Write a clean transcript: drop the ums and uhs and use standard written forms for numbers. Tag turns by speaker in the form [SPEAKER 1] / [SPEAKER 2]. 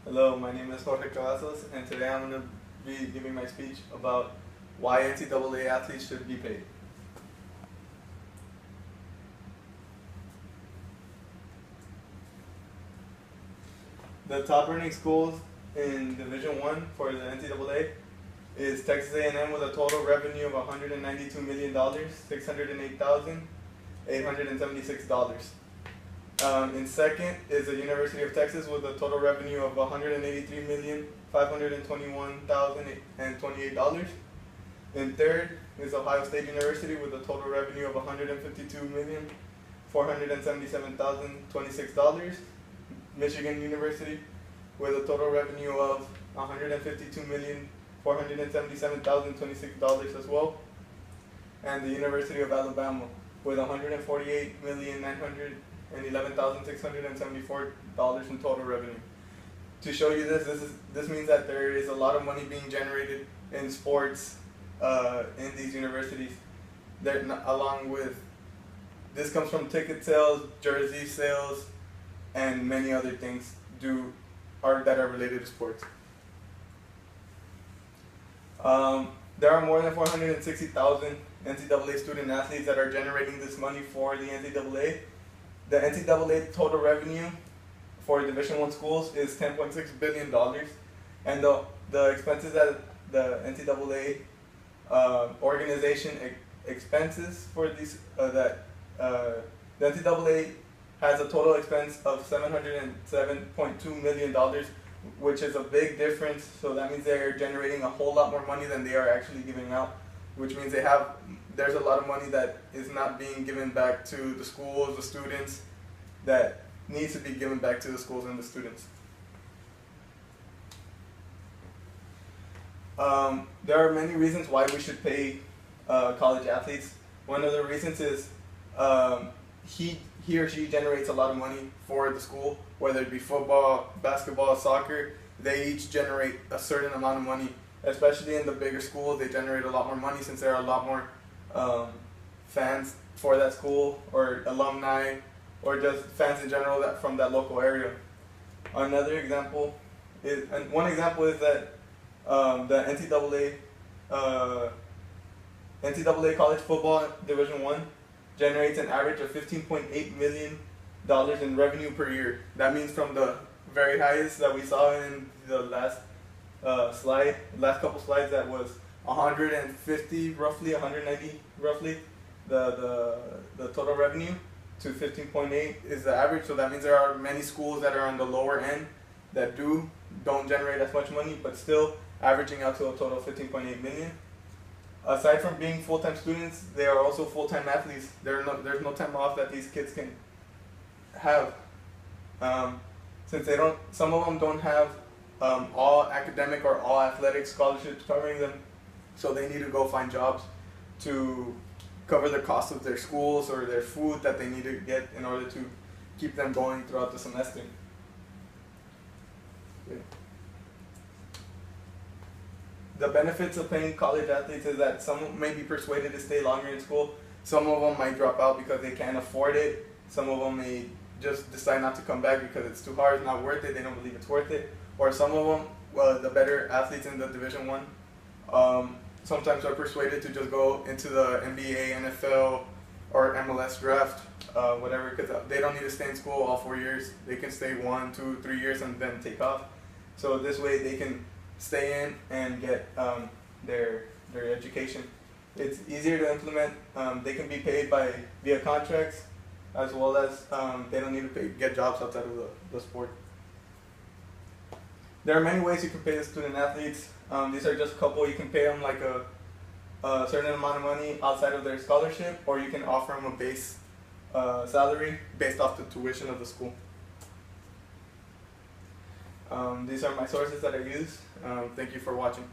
[SPEAKER 1] Hello, my name is Jorge Cavazos, and today I'm going to be giving my speech about why NCAA athletes should be paid. The top earning schools in Division I for the NCAA is Texas A&M with a total revenue of $192 million, $608,876. In second is the University of Texas with a total revenue of $183,521,028. In third is Ohio State University with a total revenue of $152,477,026. Michigan University with a total revenue of $152,477,026 as well. And the University of Alabama with $148,911,674 in total revenue. To show you this means that there is a lot of money being generated in sports in these universities. Along with this comes from ticket sales, jersey sales, and many other things that are related to sports. There are more than 460,000 NCAA student athletes that are generating this money for the NCAA. The NCAA total revenue for Division I schools is $10.6 billion, and the expenses that the NCAA organization expenses for these the NCAA has a total expense of $707.2 million, which is a big difference. So that means they're generating a whole lot more money than they are actually giving out, which means there's a lot of money that is not being given back to the schools, the students, that needs to be given back to the schools and the students. There are many reasons why we should pay college athletes. One of the reasons is he or she generates a lot of money for the school, whether it be football, basketball, soccer. They each generate a certain amount of money. Especially in the bigger schools, they generate a lot more money since there are a lot more fans for that school, or alumni, or just fans in general from that local area. Another example is, and one example is that the NCAA college football Division I generates an average of $15.8 million in revenue per year. That means from the very highest that we saw in the last couple slides, that was 150 roughly, 190 roughly, the total revenue, to 15.8 is the average. So that means there are many schools that are on the lower end that don't generate as much money, but still averaging out to a total of 15.8 million. Aside from being full-time students, they are also full-time athletes. There's no time off that these kids can have, since some of them don't have all academic or all athletic scholarships covering them, so they need to go find jobs to cover the cost of their schools or their food that they need to get in order to keep them going throughout the semester. Okay. The benefits of paying college athletes is that some may be persuaded to stay longer in school. Some of them might drop out because they can't afford it. Some of them may just decide not to come back because it's too hard, it's not worth it, they don't believe it's worth it. Or some of them, the better athletes in the Division I, sometimes are persuaded to just go into the NBA, NFL, or MLS draft, whatever, because they don't need to stay in school all 4 years. They can stay 1, 2, 3 years and then take off. So this way they can stay in and get their education. It's easier to implement. They can be paid via contracts, as well as they don't need to get jobs outside of the sport. There are many ways you can pay the student athletes. These are just a couple. You can pay them like a certain amount of money outside of their scholarship, or you can offer them a base salary based off the tuition of the school. These are my sources that I use. Thank you for watching.